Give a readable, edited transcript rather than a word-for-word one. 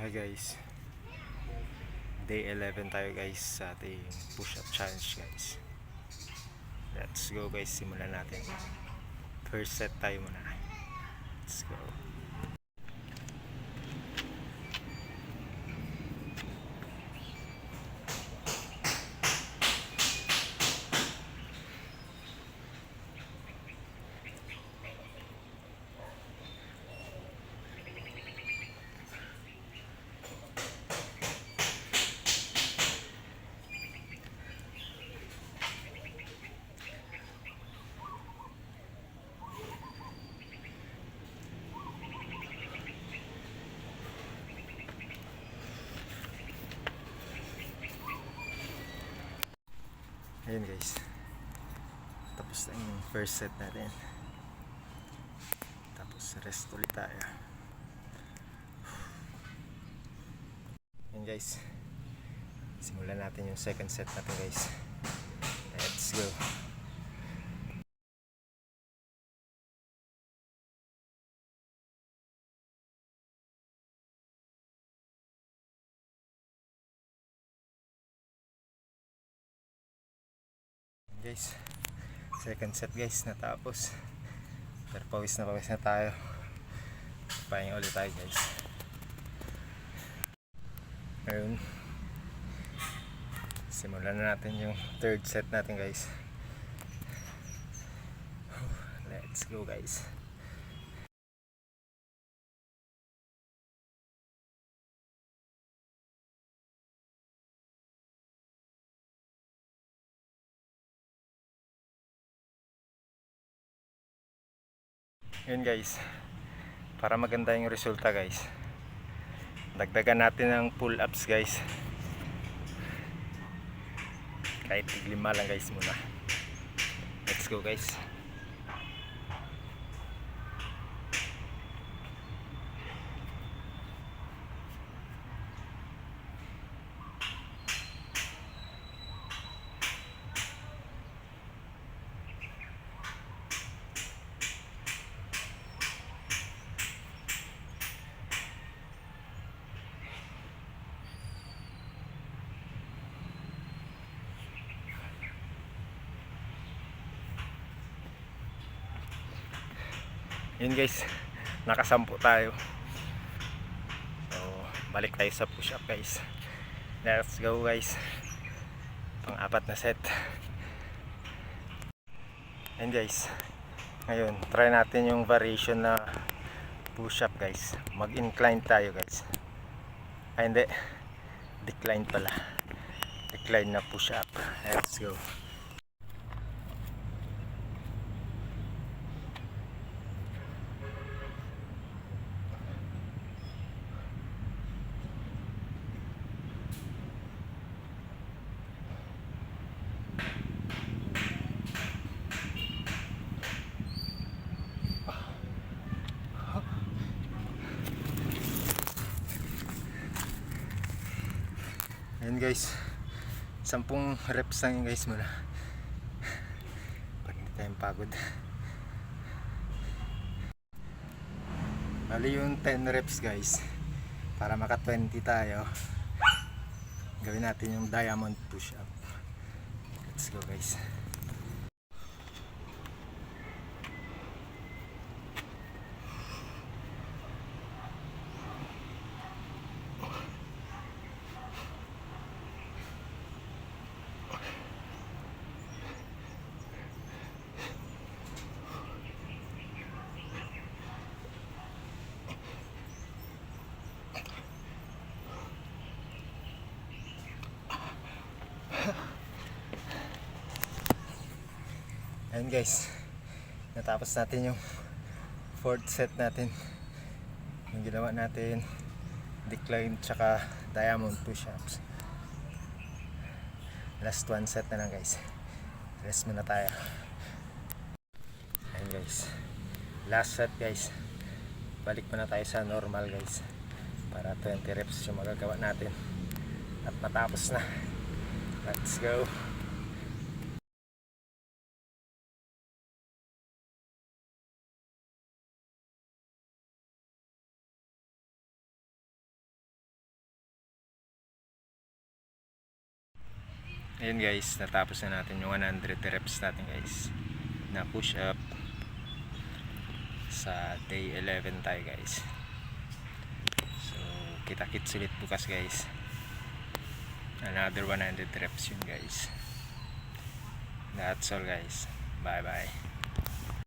Hi guys, day 11 tayo guys sa ating push-up challenge guys. Let's go guys, simulan natin. First set tayo muna. Let's go. Ayun guys, tapos na yung first set natin, tapos rest ulit tayo. Ayun guys, simulan natin yung second set natin guys. Let's go. Guys, second set guys, natapos. Pero pawis na tayo. Pahinga ulit tayo guys. Ngayon, simulan na natin yung third set natin guys. Let's go guys. Yun guys, para maganda yung resulta guys, dagdagan natin ng pull ups guys. Kahit 5 lang guys muna. Let's go guys. Yun guys, nakasampu tayo. So, balik tayo sa push up guys. Let's go guys. Pang-apat na set. And guys, ngayon try natin yung variation na push up guys. Mag-incline tayo guys. Ay hindi, decline pala. Decline na push up. Let's go. Ayan guys, 10 reps lang yun guys muna. Pag hindi tayong pagod. Bali yung 10 reps guys, para maka 20 tayo, gawin natin yung diamond push up. Let's go guys. Ayun guys, natapos natin yung fourth set natin. Yung ginawa natin, decline tsaka diamond push-ups. Last one set na lang guys. Rest muna tayo. Ayun guys, last set guys. Balik muna tayo sa normal guys, para 20 reps yung magagawa natin at matapos na. Let's go. Ayun guys, natapos na natin yung 100 reps natin guys na push up sa day 11 tayo guys. So kita-kits ulit bukas guys, another 100 reps yun guys. That's all guys, bye bye.